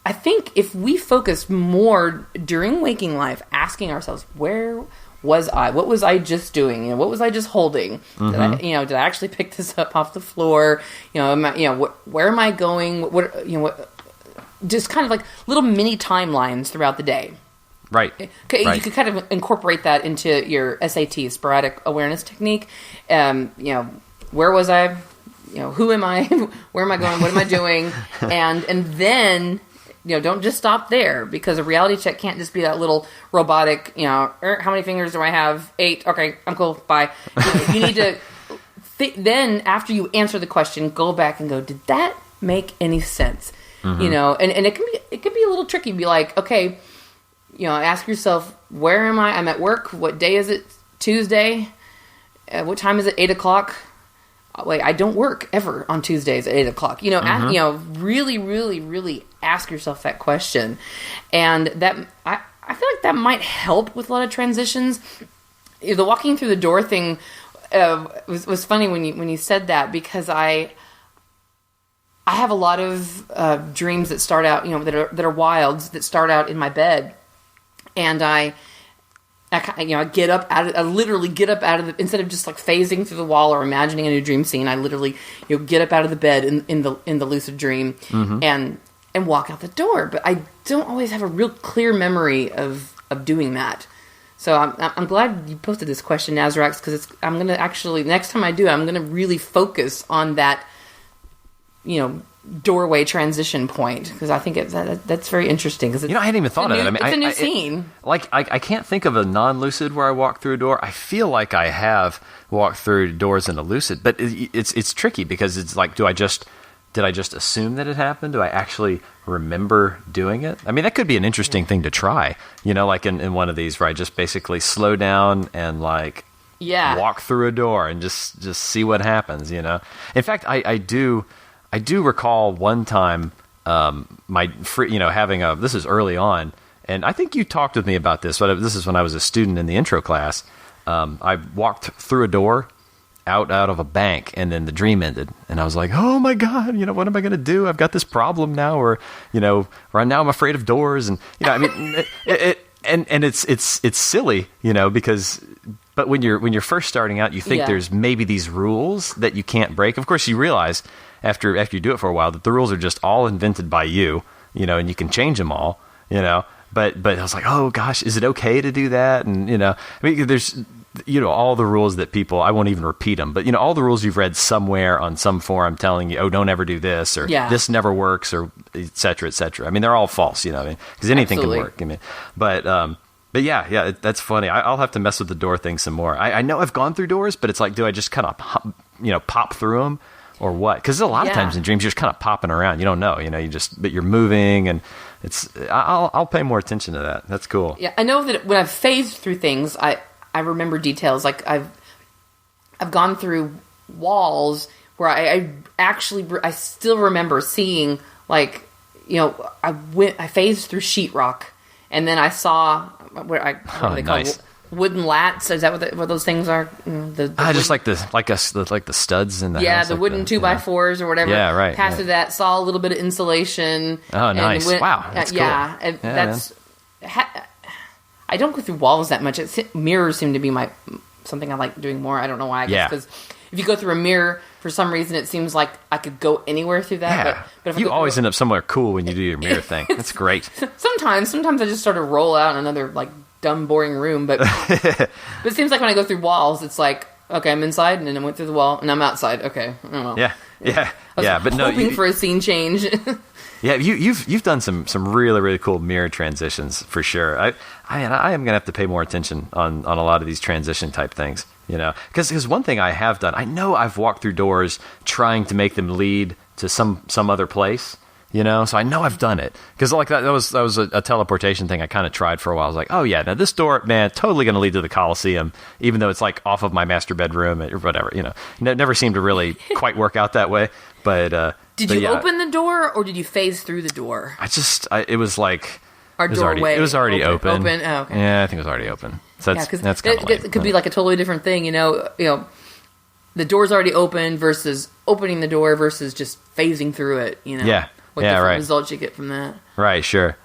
I think if we focus more during waking life, asking ourselves, where was I? What was I just doing? What was I just holding? Mm-hmm. Did I actually pick this up off the floor? Where am I going? Just kind of like little mini timelines throughout the day. Right. Okay, right. You could kind of incorporate that into your SAT, sporadic awareness technique. Where was I? Who am I? Where am I going? What am I doing? And then, don't just stop there, because a reality check can't just be that little robotic, how many fingers do I have? 8. Okay, I'm cool. Bye. You need to, then after you answer the question, go back and go, did that make any sense? Mm-hmm. And it can be a little tricky. Be like, okay, ask yourself, where am I? I'm at work. What day is it? Tuesday. What time is it? 8 o'clock. Wait, I don't work ever on Tuesdays at 8 o'clock. Mm-hmm. Really, really, really ask yourself that question. And that, I feel like that might help with a lot of transitions. The walking through the door thing was funny when you said that, because I have a lot of dreams that start out, that are wilds, that start out in my bed. And I get up out of, I literally get up out of the, instead of just like phasing through the wall or imagining a new dream scene, I literally, get up out of the bed in the lucid dream, mm-hmm. and walk out the door. But I don't always have a real clear memory of doing that. So I'm glad you posted this question, Nazarax, because I'm going to actually, next time I do it, I'm going to really focus on that, doorway transition point, because I think that's very interesting. Because I hadn't even thought of it. I mean, it's a new scene. I can't think of a non-lucid where I walk through a door. I feel like I have walked through doors in a lucid, but it's tricky, because it's like, did I just assume that it happened? Do I actually remember doing it? I mean, that could be an interesting thing to try. Like in one of these where I just basically slow down and walk through a door and just see what happens. In fact, I do recall one time, having this is early on, and I think you talked with me about this, but this is when I was a student in the intro class. I walked through a door out of a bank, and then the dream ended, and I was like, oh my God, what am I going to do? I've got this problem now, or right now I'm afraid of doors, and I mean, it's silly, because. But when you're first starting out, you think there's maybe these rules that you can't break. Of course, you realize after you do it for a while that the rules are just all invented by you, and you can change them all, But I was like, oh gosh, is it okay to do that? And I mean, there's all the rules that people, I won't even repeat them, but all the rules you've read somewhere on some forum telling you, oh, don't ever do this, or this never works, or et cetera, et cetera. I mean, they're all false, because anything can work. I mean, But yeah, that's funny. I'll have to mess with the door thing some more. I know I've gone through doors, but it's like, do I just kind of pop through them, or what? Because a lot of times in dreams you're just kind of popping around. You don't know, but you're moving, and I'll pay more attention to that. That's cool. Yeah, I know that when I've phased through things, I remember details. Like I've gone through walls where I still remember seeing I phased through sheetrock, and then I saw what are they nice. called? Wooden lats. Is that what those things are? Just like the studs in the house. The wooden 2x4s or whatever. Yeah, right. Passed through that, saw a little bit of insulation. Oh, nice! Wow, that's cool. Yeah, and that's. I don't go through walls that much. Mirrors seem to be something I like doing more. I don't know why. I guess because if you go through a mirror, for some reason, it seems like I could go anywhere through that. Yeah. But if you always end up somewhere cool when you do your mirror thing. That's great. Sometimes I just sort of roll out in another dumb, boring room. But it seems like when I go through walls, it's like, okay, I'm inside, and then I went through the wall, and I'm outside. Okay, oh, well. Yeah. But hoping for a scene change. Yeah, you've done some really, really cool mirror transitions for sure. I am gonna have to pay more attention on a lot of these transition type things, because one thing I have done, I know I've walked through doors trying to make them lead to some other place, so I know I've done it, because that was a teleportation thing I kind of tried for a while. I was like, oh yeah, now this door, man, totally gonna lead to the Coliseum, even though it's off of my master bedroom or whatever, never seemed to really quite work out that way, but. Did you open the door, or did you phase through the door? It was like... Our doorway. It was already open. Oh, okay. Yeah, I think it was already open. So that's kind of lame. It could be like a totally different thing, the door's already open versus opening the door versus just phasing through it, Yeah. What different results you get from that. Right, sure.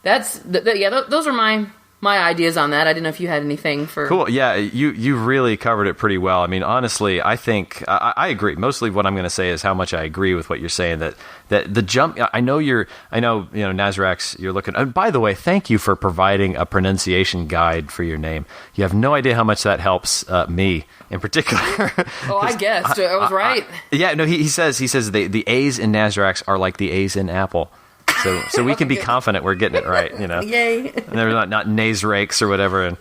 Those are my ideas on that. I didn't know if you had anything for... Cool. Yeah, you really covered it pretty well. I mean, honestly, I think I agree. Mostly what I'm going to say is how much I agree with what you're saying, that the jump, I know Nazarax, you're looking, and by the way, thank you for providing a pronunciation guide for your name. You have no idea how much that helps me in particular. Oh, I guessed. I was right. He says the A's in Nazarax are like the A's in Apple. So we can be confident we're getting it right, Yay! And there's not nays rakes or whatever, and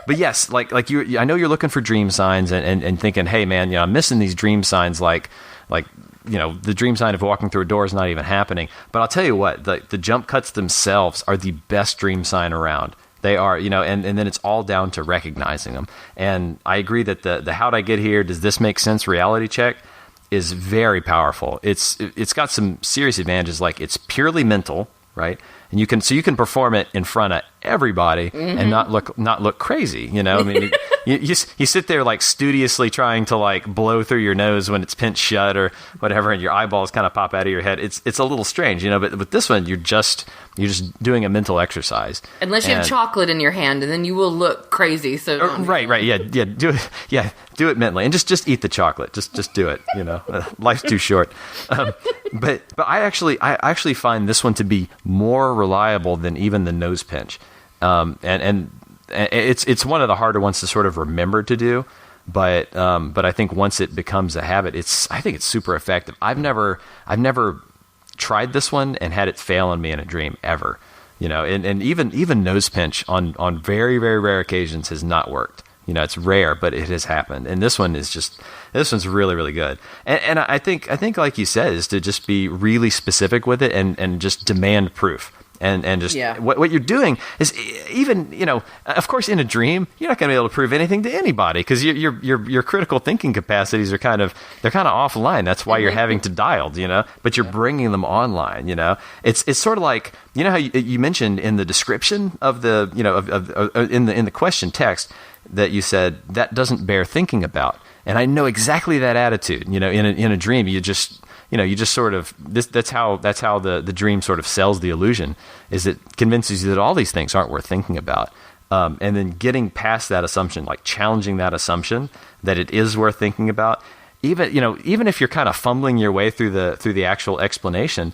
But yes, like you, I know you're looking for dream signs and thinking, hey man, I'm missing these dream signs, like the dream sign of walking through a door is not even happening. But I'll tell you what, the jump cuts themselves are the best dream sign around. They are, and then it's all down to recognizing them. And I agree that the how'd I get here? Does this make sense? Reality check is very powerful. It's got some serious advantages, like it's purely mental, right? And you can perform it in front of everybody and not look crazy, I mean, you sit there studiously trying to blow through your nose when it's pinched shut or whatever, and your eyeballs kind of pop out of your head. It's a little strange, but with this one you're just doing a mental exercise. Unless you have chocolate in your hand, and then you will look crazy. So right, do it mentally, and just eat the chocolate. Just do it. Life's too short. But I actually find this one to be more reliable than even the nose pinch. And it's one of the harder ones to sort of remember to do, but I think once it becomes a habit, I think it's super effective. I've never tried this one and had it fail on me in a dream ever, and even nose pinch on very, very rare occasions has not worked. It's rare, but it has happened. And this one's really, really good. And I think like you said, is to just be really specific with it and just demand proof. And just what you're doing is even, of course, in a dream, you're not going to be able to prove anything to anybody because your critical thinking capacities are kind of offline. That's why you're having to dialed, but you're bringing them online, It's sort of like, how you mentioned in the description of the, in the question text that you said that doesn't bear thinking about. And I know exactly that attitude, in a dream, you just sort of that's how the dream sort of sells the illusion, is it convinces you that all these things aren't worth thinking about. And then getting past that assumption, like challenging that assumption that it is worth thinking about, even if you're kind of fumbling your way through the actual explanation,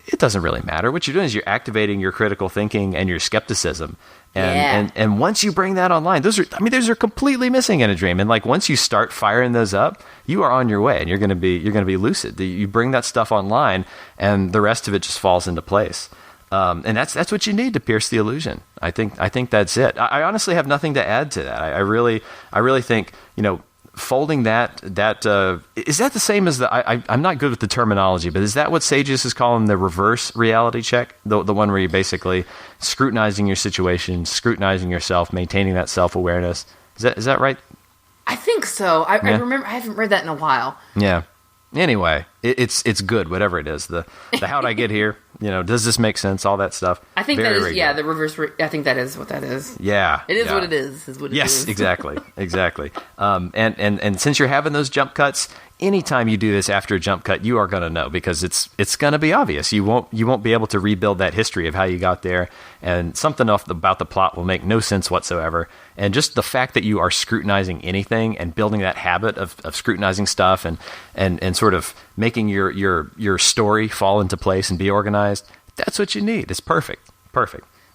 it doesn't really matter. What you're doing is you're activating your critical thinking and your skepticism. And once you bring that online, those are completely missing in a dream. And once you start firing those up, you are on your way, and you're going to be lucid. You bring that stuff online, and the rest of it just falls into place. And that's what you need to pierce the illusion. I think that's it. I honestly have nothing to add to that. I really think, folding that is that the same as I'm not good with the terminology, but is that what Sages is calling the reverse reality check? The one where you're basically scrutinizing your situation, scrutinizing yourself, maintaining that self-awareness. Is that right? I think so. I remember, I haven't read that in a while. Yeah. Anyway, it's good, whatever it is. The how'd I get here? Does this make sense? All that stuff. I think that is, the reverse. I think that is what that is. Yeah. It is what it is. Yes, exactly. And since you're having those jump cuts, anytime you do this after a jump cut, you are going to know, because it's going to be obvious. You won't be able to rebuild that history of how you got there, and something about the plot will make no sense whatsoever. And just the fact that you are scrutinizing anything and building that habit of scrutinizing stuff and sort of making your story fall into place and be organized, that's what you need. It's perfect.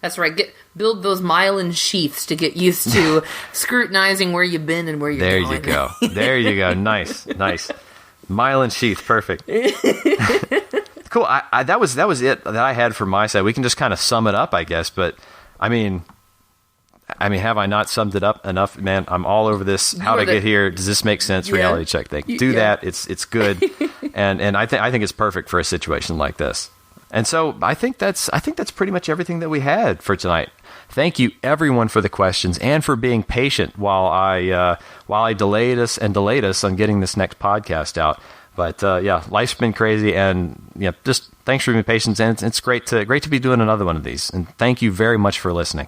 That's right. Build those myelin sheaths to get used to scrutinizing where you've been and where you're going. There you go. Nice. Myelin sheath. Perfect. Cool. That was it that I had for my side. We can just kind of sum it up, I guess. But I mean, have I not summed it up enough, man? I'm all over this. How'd I get here? Does this make sense? Yeah. Reality check thing. Do that. It's good, and I think it's perfect for a situation like this. And so I think that's pretty much everything that we had for tonight. Thank you everyone for the questions and for being patient while I delayed us on getting this next podcast out. But life's been crazy, and just thanks for being patient. And it's great to be doing another one of these. And thank you very much for listening.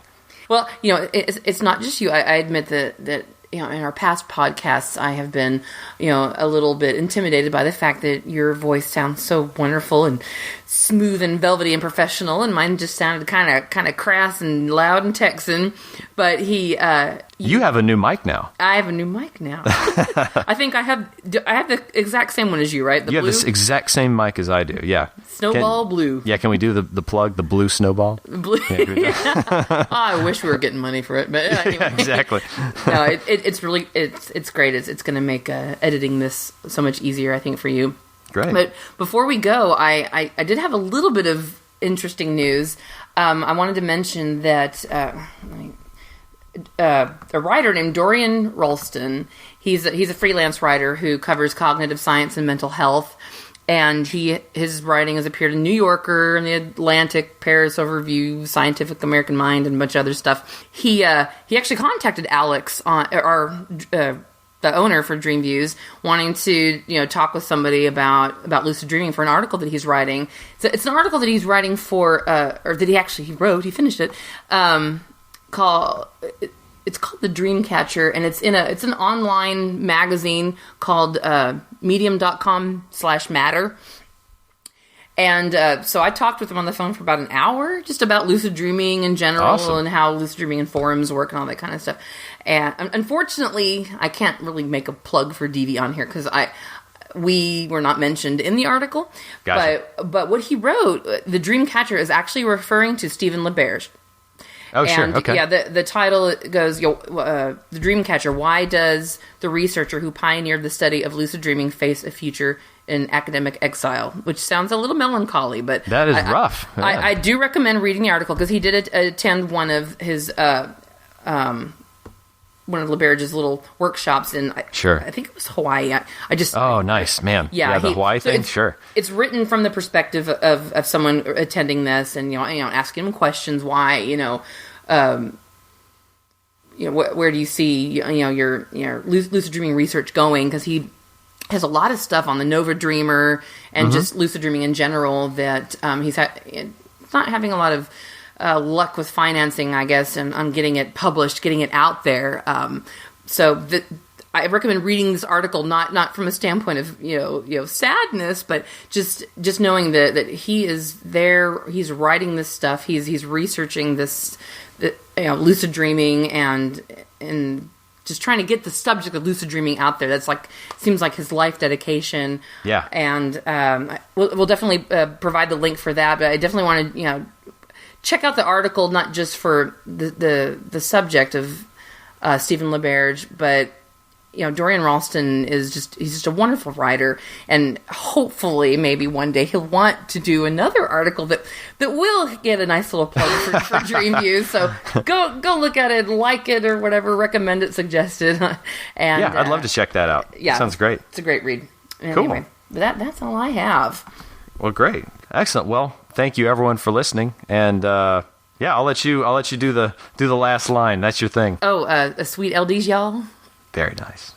Well, it's not just you. I admit that in our past podcasts, I have been, a little bit intimidated by the fact that your voice sounds so wonderful and smooth and velvety and professional, and mine just sounded kind of crass and loud and Texan. But you have a new mic now. I have a new mic now. I think I have the exact same one as you, right? You have this exact same mic as I do. Yeah. Snowball blue. Yeah. Can we do the plug, the blue snowball? Blue. Oh, I wish we were getting money for it, but anyway. Exactly. No, it's really it's great. It's going to make editing this so much easier, I think, for you. Great. But before we go, I did have a little bit of interesting news. I wanted to mention that a writer named Dorian Ralston, he's a freelance writer who covers cognitive science and mental health, and his writing has appeared in New Yorker and The Atlantic, Paris Overview, Scientific American Mind, and a bunch of other stuff. He actually contacted Alex, the owner for DreamViews, wanting to talk with somebody about lucid dreaming for an article that he's writing. So it's an article that he's writing for, or that he wrote. He finished it. It's called The Dreamcatcher, and it's an online magazine called medium.com/matter. And so I talked with him on the phone for about an hour, just about lucid dreaming in general. Awesome. And how lucid dreaming and forums work and all that kind of stuff. And unfortunately, I can't really make a plug for DV on here because we were not mentioned in the article. Gotcha. But what he wrote, The Dreamcatcher, is actually referring to Stephen LaBerge. Oh, sure. Okay. Yeah, the title goes, The Dreamcatcher, why does the researcher who pioneered the study of lucid dreaming face a future in academic exile? Which sounds a little melancholy, but... That is rough. Yeah. I do recommend reading the article, because he did attend one of his... one of LaBerge's little workshops in, sure. I think it was Hawaii. Oh, nice, man. Yeah, the Hawaii thing, sure. It's written from the perspective of someone attending this, and asking him questions. Why, where do you see your lucid dreaming research going? Because he has a lot of stuff on the Nova Dreamer and just lucid dreaming in general that he's not having a lot of luck with financing, I guess, and on getting it published, getting it out there. I recommend reading this article not from a standpoint of sadness, but just knowing that he is there. He's writing this stuff. He's researching this, lucid dreaming and just trying to get the subject of lucid dreaming out there. That's seems like his life dedication. Yeah. And we'll definitely provide the link for that. But I definitely want to check out the article, not just for the subject of Stephen LaBerge, but Dorian Ralston he's just a wonderful writer, and hopefully maybe one day he'll want to do another article that will get a nice little plug for DreamViews. So go look at it, like it or whatever, recommend it, suggest it. And yeah, I'd love to check that out. Yeah, sounds great. It's a great read. Cool. Anyway, but that's all I have. Well, great, excellent. Well, thank you everyone for listening, and I'll let you do the last line. That's your thing. Oh, a sweet LDs, y'all. Very nice.